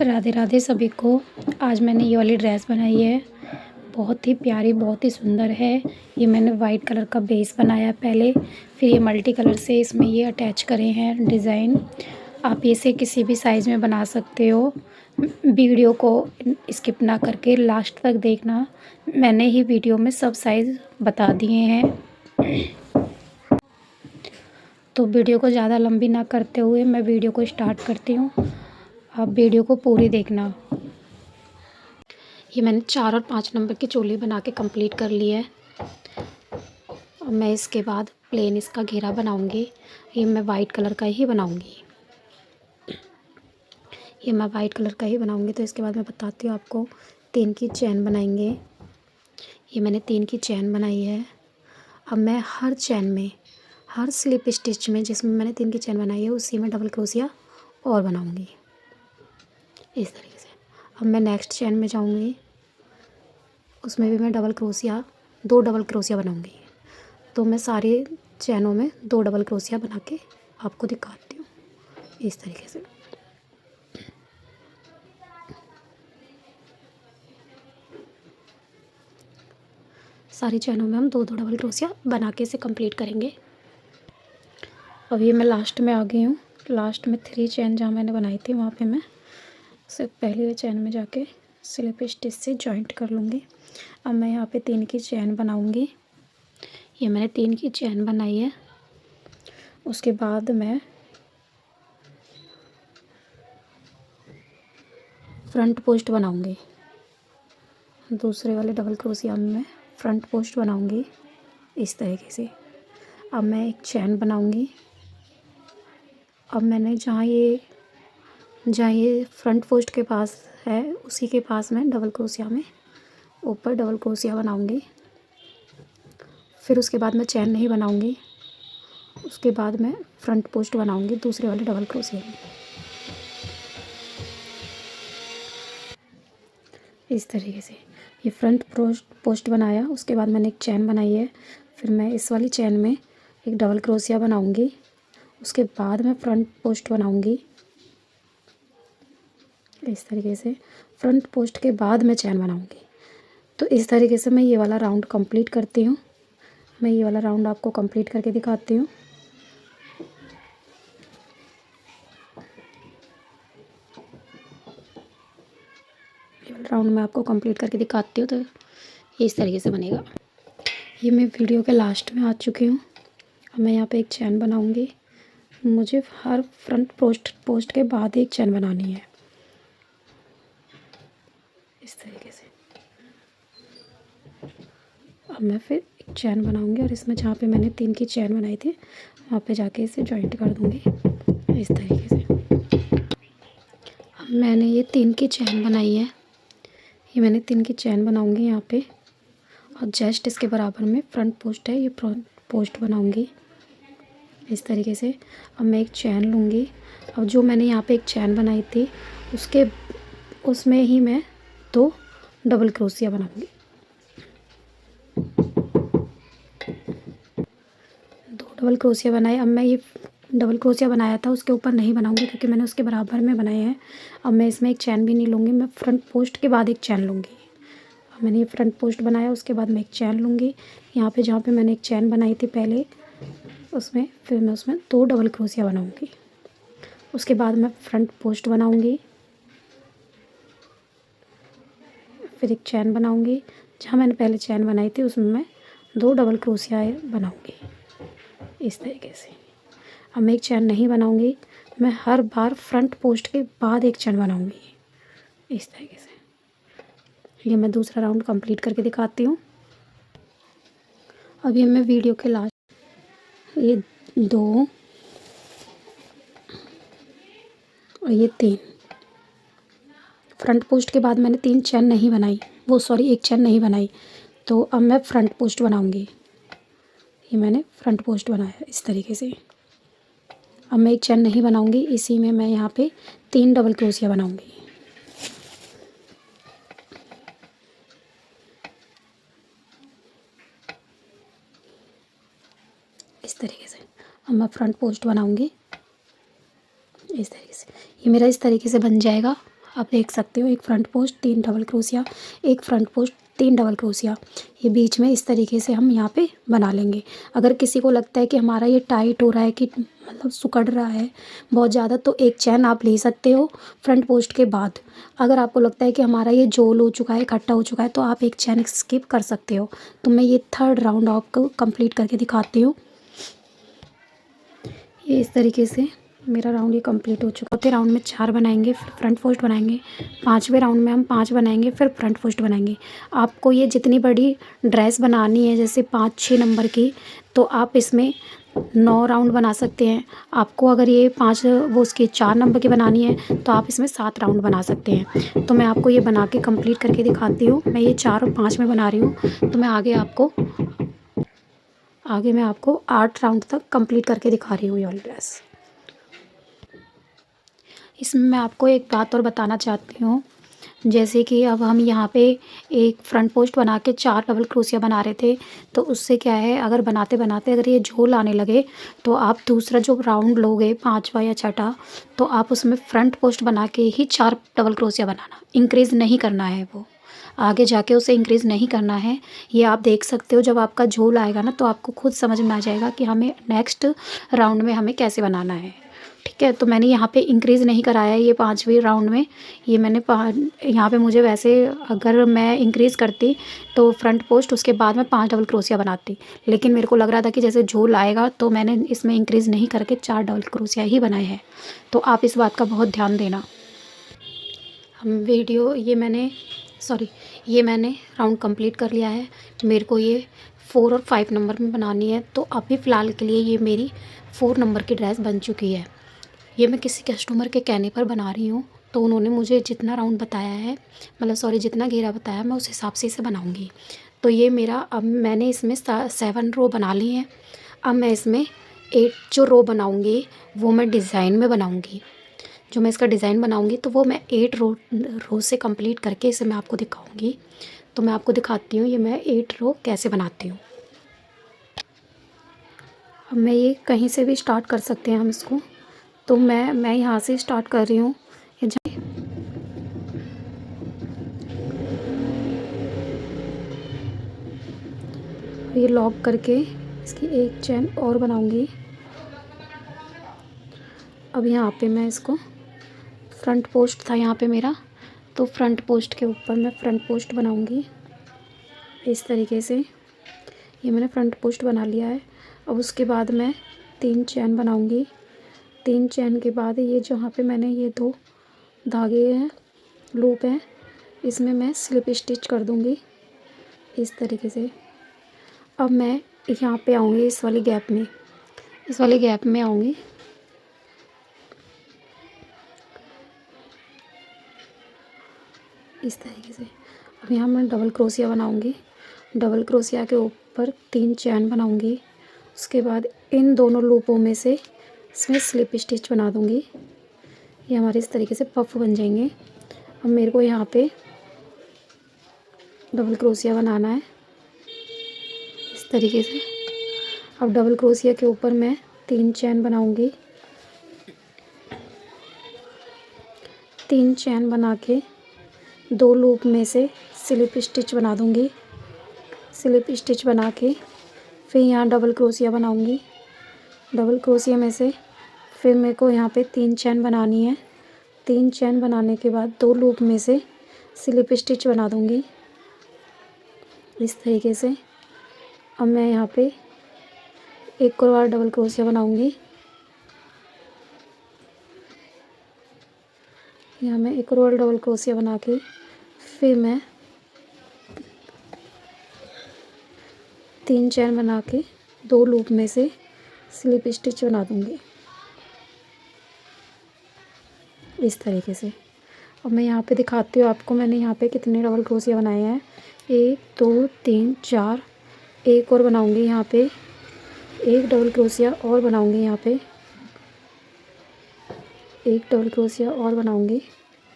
राधे राधे सभी को। आज मैंने ये वाली ड्रेस बनाई है, बहुत ही प्यारी, बहुत ही सुंदर है। ये मैंने वाइट कलर का बेस बनाया पहले, फिर ये मल्टी कलर से इसमें ये अटैच करे हैं डिज़ाइन। आप इसे किसी भी साइज़ में बना सकते हो। वीडियो को स्किप ना करके लास्ट तक देखना, मैंने ही वीडियो में सब साइज़ बता दिए हैं। तो वीडियो को ज़्यादा लंबी ना करते हुए मैं वीडियो को स्टार्ट करती हूँ। आप वीडियो को पूरी देखना। ये मैंने 4 और 5 नंबर की चोली बना के कंप्लीट कर ली है। और मैं इसके बाद प्लेन इसका घेरा बनाऊंगी। ये मैं वाइट कलर का ही बनाऊंगी। तो इसके बाद मैं बताती हूँ आपको। 3 की चैन बनाएंगे। ये मैंने 3 की चैन बनाई है। अब मैं हर चैन में, हर स्लिप स्टिच में जिसमें मैंने 3 की चैन बनाई है उसी में डबल क्रोशिया और बनाऊंगी इस तरीके से। अब मैं नेक्स्ट चैन में जाऊंगी, उसमें भी मैं डबल क्रोशिया, 2 डबल क्रोशिया बनाऊंगी। तो मैं सारे चैनों में 2 डबल क्रोशिया बना के आपको दिखाती हूँ इस तरीके से। सारी चैनों में हम 2 डबल क्रोशिया बना के इसे कंप्लीट करेंगे। अब ये मैं लास्ट में आ गई हूँ। लास्ट में 3 चैन जहाँ मैंने बनाई थी वहाँ पे मैं सिर्फ पहली चैन में जाके स्लिप स्टिच से जॉइंट कर लूँगी। अब मैं यहाँ पे 3 की चैन बनाऊँगी। ये मैंने 3 की चैन बनाई है। उसके बाद मैं फ्रंट पोस्ट बनाऊँगी। दूसरे वाले डबल क्रोशिया में मैं फ्रंट पोस्ट बनाऊँगी इस तरीके से। अब मैं एक चैन बनाऊँगी। अब मैंने जहाँ ये फ्रंट पोस्ट के पास है उसी के पास मैं डबल क्रोशिया में ऊपर डबल क्रोशिया बनाऊँगी। फिर उसके बाद मैं चैन नहीं बनाऊँगी। उसके बाद मैं फ्रंट पोस्ट बनाऊँगी दूसरे वाले डबल क्रोशिया में इस तरीके से। ये फ्रंट पोस्ट बनाया, उसके बाद मैंने एक चैन बनाई है। फिर मैं इस वाली चैन में एक डबल क्रोशिया बनाऊँगी। उसके बाद मैं फ्रंट पोस्ट बनाऊँगी इस तरीके से। फ्रंट पोस्ट के बाद मैं चैन बनाऊँगी। तो इस तरीके से मैं ये वाला राउंड कंप्लीट करती हूँ। मैं ये वाला राउंड आपको कंप्लीट करके दिखाती हूँ। राउंड में आपको कंप्लीट करके दिखाती हूँ तो ये इस तरीके से बनेगा। ये मैं वीडियो के लास्ट में आ चुकी हूँ। अब मैं यहाँ पे एक चैन बनाऊँगी। मुझे हर फ्रंट पोस्ट के बाद एक चैन बनानी है इस तरीके से। अब मैं फिर एक चैन बनाऊँगी और इसमें जहाँ पे मैंने 3 की चैन बनाई थी वहाँ पे जाके इसे जॉइंट कर दूँगी इस तरीके से। अब मैंने ये 3 की चैन बनाई है। ये मैंने 3 की चैन बनाऊँगी यहाँ पे और जस्ट इसके बराबर में फ्रंट पोस्ट है, ये फ्रंट पोस्ट बनाऊँगी इस तरीके से। अब मैं एक चैन लूँगी। अब जो मैंने यहाँ पे एक चैन बनाई थी उसमें ही मैं 2 डबल क्रोशिया बनाऊँगी। 2 डबल क्रोशिया बनाए। अब मैं ये डबल क्रोशिया बनाया था उसके ऊपर नहीं बनाऊँगी क्योंकि मैंने उसके बराबर में बनाए हैं। अब मैं इसमें एक चैन भी नहीं लूँगी, मैं फ्रंट पोस्ट के बाद एक चैन लूँगी। अब मैंने ये फ्रंट पोस्ट बनाया, उसके बाद मैं एक चैन लूँगी। यहाँ पे जहाँ पे मैंने एक चैन बनाई थी पहले उसमें, फिर मैं उसमें 2 डबल क्रोशिया बनाऊँगी। उसके बाद मैं फ्रंट पोस्ट बनाऊँगी, फिर एक चैन बनाऊँगी। जहाँ मैंने पहले चैन बनाई थी उसमें मैं 2 डबल क्रोशिया बनाऊँगी इस तरीके से। अब मैं एक चैन नहीं बनाऊँगी, मैं हर बार फ्रंट पोस्ट के बाद एक चैन बनाऊँगी इस तरीके से। ये मैं दूसरा राउंड कंप्लीट करके दिखाती हूँ। अब ये मैं वीडियो के लास्ट, ये 2 और ये 3 फ्रंट पोस्ट के बाद मैंने 3 चैन नहीं बनाई, एक चैन नहीं बनाई। तो अब मैं फ्रंट पोस्ट बनाऊँगी। ये मैंने फ्रंट पोस्ट बनाया इस तरीके से। अब मैं एक चैन नहीं बनाऊँगी, इसी में मैं यहाँ पे 3 डबल क्रोशिया बनाऊँगी इस तरीके से। अब मैं फ्रंट पोस्ट बनाऊँगी इस तरीके से। ये मेरा इस तरीके से बन जाएगा। आप देख सकते हो, एक फ्रंट पोस्ट 3 डबल क्रोशिया, एक फ्रंट पोस्ट 3 डबल क्रोशिया, ये बीच में इस तरीके से हम यहाँ पे बना लेंगे। अगर किसी को लगता है कि हमारा ये टाइट हो रहा है, कि मतलब सिकुड़ रहा है बहुत ज़्यादा, तो एक चैन आप ले सकते हो फ्रंट पोस्ट के बाद। अगर आपको लगता है कि हमारा ये जोल हो चुका है, इकट्ठा हो चुका है, तो आप एक चैन स्किप कर सकते हो। तो मैं ये 3rd राउंड आपको कंप्लीट करके दिखाती हूँ। ये इस तरीके से मेरा राउंड ये कंप्लीट हो चुका है। 4थे राउंड में 4 बनाएंगे, फिर फ्रंट पोस्ट बनाएंगे। 5वें राउंड में हम 5 बनाएंगे, फिर फ्रंट पोस्ट बनाएंगे। आपको ये जितनी बड़ी ड्रेस बनानी है, जैसे 5-6 नंबर की, तो आप इसमें 9 राउंड बना सकते हैं। आपको अगर ये 5 वो उसकी 4 नंबर की बनानी है, तो आप इसमें 7 राउंड बना सकते हैं। तो मैं आपको ये बना के कंप्लीट करके दिखाती हूँ। मैं ये 4 और 5 में बना रही हूँ, तो मैं आगे मैं आपको 8 राउंड तक कंप्लीट करके दिखा रही हूँ ये वाली ड्रेस। इसमें मैं आपको एक बात और बताना चाहती हूँ, जैसे कि अब हम यहाँ पे एक फ्रंट पोस्ट बना के 4 डबल क्रोशिया बना रहे थे, तो उससे क्या है, अगर बनाते बनाते अगर ये झोल आने लगे, तो आप दूसरा जो राउंड लोगे 5वां या 6ठा, तो आप उसमें फ्रंट पोस्ट बना के ही 4 डबल क्रोशिया बनाना, इंक्रीज़ नहीं करना है, वो आगे जाके उसे इंक्रीज़ नहीं करना है। ये आप देख सकते हो, जब आपका झोल आएगा ना, तो आपको खुद समझ में आ जाएगा कि हमें नेक्स्ट राउंड में हमें कैसे बनाना है। ठीक है, तो मैंने यहाँ पे इंक्रीज़ नहीं कराया है ये 5वें राउंड में। ये मैंने यहाँ पे मुझे वैसे अगर मैं इंक्रीज़ करती, तो फ्रंट पोस्ट उसके बाद मैं 5 डबल क्रोशिया बनाती, लेकिन मेरे को लग रहा था कि जैसे झोल आएगा, तो मैंने इसमें इंक्रीज़ नहीं करके 4 डबल क्रोशिया ही बनाए हैं। तो आप इस बात का बहुत ध्यान देना। हम वीडियो ये मैंने राउंड कंप्लीट कर लिया है। मेरे को ये 4 और 5 नंबर में बनानी है, तो अभी फ़िलहाल के लिए ये मेरी 4 नंबर की ड्रेस बन चुकी है। ये मैं किसी कस्टमर के कहने पर बना रही हूँ, तो उन्होंने मुझे जितना राउंड बताया है, मतलब सॉरी जितना घेरा बताया, मैं उस हिसाब से इसे बनाऊँगी। तो ये मेरा, अब मैंने इसमें 7 रो बना ली हैं। अब मैं इसमें 8 जो रो बनाऊँगी, वो मैं डिज़ाइन में बनाऊँगी। जो मैं इसका डिज़ाइन बनाऊँगी, तो वो मैं 8 रो से कंप्लीट करके इसे मैं आपको दिखाऊँगी। तो मैं आपको दिखाती हूँ ये मैं 8 रो कैसे बनाती हूँ। अब मैं ये कहीं से भी स्टार्ट कर सकते हैं हम इसको, तो मैं यहाँ से स्टार्ट कर रही हूँ। ये लॉक करके इसकी एक चैन और बनाऊँगी। अब यहाँ पे मैं इसको, फ्रंट पोस्ट था यहाँ पे मेरा, तो फ्रंट पोस्ट के ऊपर मैं फ्रंट पोस्ट बनाऊँगी इस तरीके से। ये मैंने फ्रंट पोस्ट बना लिया है। अब उसके बाद मैं 3 चैन बनाऊँगी। 3 चैन के बाद ये जहाँ पे मैंने ये 2 धागे हैं, लूप हैं, इसमें मैं स्लिप स्टिच कर दूँगी इस तरीके से। अब मैं यहाँ पे आऊँगी, इस वाली गैप में आऊँगी। इस तरीके से। अब यहाँ मैं डबल क्रोशिया बनाऊँगी। डबल क्रोशिया के ऊपर 3 चैन बनाऊँगी। उसके बाद इन दोनों लूपों में से इसमें स्लिप स्टिच बना दूँगी। ये हमारे इस तरीके से पफ बन जाएंगे। अब मेरे को यहाँ पे डबल क्रोशिया बनाना है इस तरीके से। अब डबल क्रोशिया के ऊपर मैं 3 चैन बनाऊँगी। 3 चैन बना के 2 लूप में से स्लिप स्टिच बना दूँगी। स्लिप स्टिच बना के फिर यहाँ डबल क्रोशिया बनाऊँगी। डबल क्रोशिया में से फिर मेरे को यहाँ पे 3 चैन बनानी है। 3 चैन बनाने के बाद 2 लूप में से स्लिप स्टिच बना दूँगी इस तरीके से। अब मैं यहाँ पे एक और बार डबल क्रोशिया बनाऊँगी। यहाँ मैं एक और डबल क्रोशिया बना के फिर मैं 3 चैन बना के 2 लूप में से स्लिप स्टिच बना दूँगी इस तरीके से। अब मैं यहाँ पे दिखाती हूँ आपको मैंने यहाँ पे कितने डबल क्रोशिया बनाए हैं। 1 2 3 4, एक और बनाऊँगी यहाँ पे, एक डबल क्रोशिया और बनाऊँगी यहाँ पे, एक डबल क्रोशिया और बनाऊँगी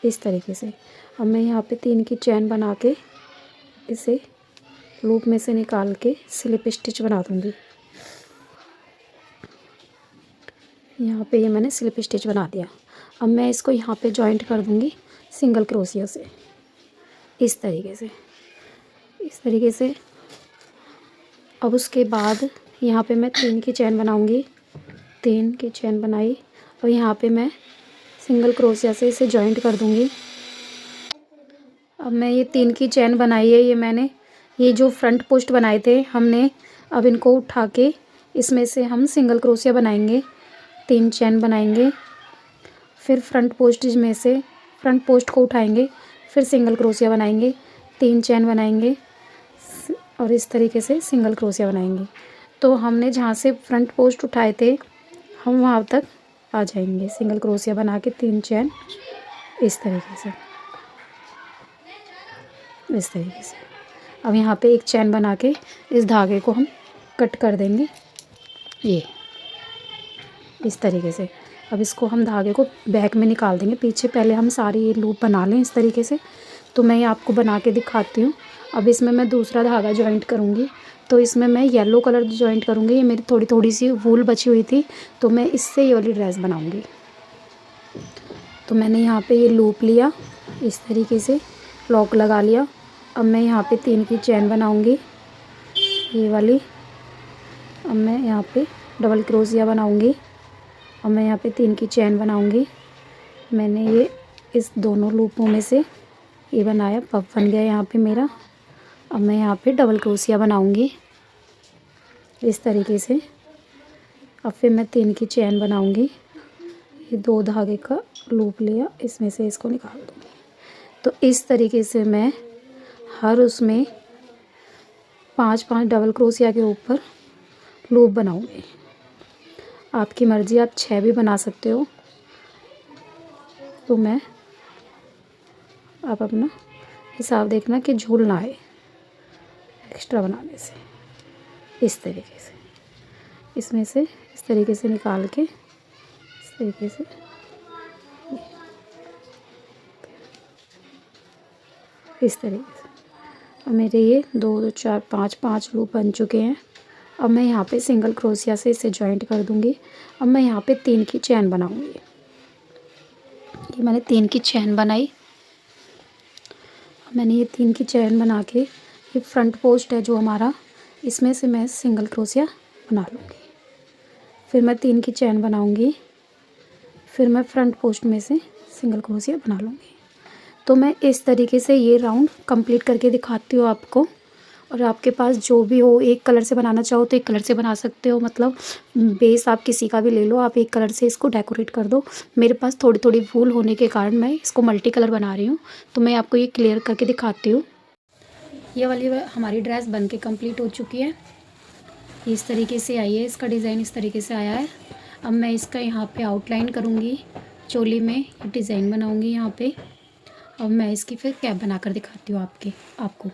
इस तरीके से। अब मैं यहाँ पे 3 की चैन बना के इसे लूप में से निकाल के स्लिप स्टिच बना दूँगी। यहाँ पे ये मैंने स्लिप स्टिच बना दिया। अब मैं इसको यहाँ पे जॉइंट कर दूँगी सिंगल क्रोशिया से इस तरीके से। अब उसके बाद यहाँ पे मैं 3 की चैन बनाऊंगी, 3 की चैन बनाई और यहाँ पे मैं सिंगल क्रोशिया से इसे जॉइंट कर दूंगी। अब मैं ये 3 की चैन बनाई है, ये मैंने ये जो फ्रंट पोस्ट बनाए थे हमने, अब इनको उठा के इसमें से हम सिंगल क्रोशिया बनाएंगे, 3 चैन बनाएंगे, फिर फ्रंट पोस्ट को उठाएंगे, फिर सिंगल क्रोशिया बनाएंगे, 3 चैन बनाएंगे और इस तरीके से सिंगल क्रोशिया बनाएंगे। तो हमने जहाँ से फ्रंट पोस्ट उठाए थे हम वहाँ तक आ जाएंगे, सिंगल क्रोशिया बना के 3 चैन इस तरीके से। अब यहाँ पे एक चैन बना के इस धागे को हम कट कर देंगे, ये इस तरीके से। अब इसको हम धागे को बैक में निकाल देंगे, पीछे पहले हम सारी ये लूप बना लें इस तरीके से। तो मैं ये आपको बना के दिखाती हूँ। अब इसमें मैं दूसरा धागा जॉइंट करूँगी, तो इसमें मैं येलो कलर जॉइंट करूँगी। ये मेरी थोड़ी सी वूल बची हुई थी, तो मैं इससे ये वाली ड्रेस बनाऊँगी। तो मैंने यहाँ पे ये लूप लिया, इस तरीके से लॉक लगा लिया। अब मैं यहाँ पे 3 की चैन बनाऊँगी, ये वाली। अब मैं यहाँ पे डबल क्रोशिया बनाऊँगी और मैं यहाँ पे 3 की चैन बनाऊँगी। मैंने ये इस दोनों लूपों में से ये बनाया, पफ बन गया यहाँ पे मेरा। अब मैं यहाँ पे डबल क्रोशिया बनाऊँगी इस तरीके से। अब फिर मैं 3 की चैन बनाऊँगी, ये 2 धागे का लूप लिया, इसमें से इसको निकाल दूँगी। तो इस तरीके से मैं हर उसमें 5-5 डबल क्रोशिया के ऊपर लूप बनाऊँगी। आपकी मर्ज़ी, आप 6 भी बना सकते हो। तो मैं आप अपना हिसाब देखना कि झूल ना आए एक्स्ट्रा बनाने से। इस तरीके से इसमें से इस तरीके से निकाल के इस तरीके से इस तरीके से। अब मेरे ये 2 4 5 लूप बन चुके हैं। अब मैं यहाँ पे सिंगल क्रोशिया से इसे जॉइंट कर दूँगी। अब मैं यहाँ पे 3 की चैन बनाऊँगी। ये मैंने 3 की चैन बनाई। मैंने ये 3 की चैन बना के ये फ्रंट पोस्ट है जो हमारा, इसमें से मैं सिंगल क्रोशिया बना लूँगी। फिर मैं 3 की चैन बनाऊँगी, फिर मैं फ्रंट पोस्ट में से सिंगल क्रोशिया बना लूँगी। तो मैं इस तरीके से ये राउंड कंप्लीट करके दिखाती हूँ आपको। और आपके पास जो भी हो, एक कलर से बनाना चाहो तो एक कलर से बना सकते हो, मतलब बेस आप किसी का भी ले लो, आप एक कलर से इसको डेकोरेट कर दो। मेरे पास थोड़ी भूल होने के कारण मैं इसको मल्टी कलर बना रही हूँ, तो मैं आपको ये क्लियर करके दिखाती हूँ। ये वाली हमारी ड्रेस बन के कम्प्लीट हो चुकी है, इस तरीके से आई है, इसका डिज़ाइन इस तरीके से आया है। अब मैं इसका यहाँ पर आउटलाइन करूँगी, चोली में डिज़ाइन बनाऊँगी यहाँ पर। अब मैं इसकी फिर कैप बना कर दिखाती हूँ आपको।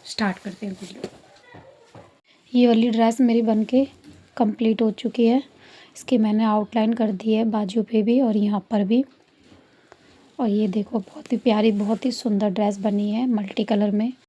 स्टार्ट करते हैं वीडियो। ये वाली ड्रेस मेरी बनके कंप्लीट हो चुकी है। इसकी मैंने आउटलाइन कर दी है बाजू पे भी और यहाँ पर भी। और ये देखो बहुत ही प्यारी, बहुत ही सुंदर ड्रेस बनी है मल्टी कलर में।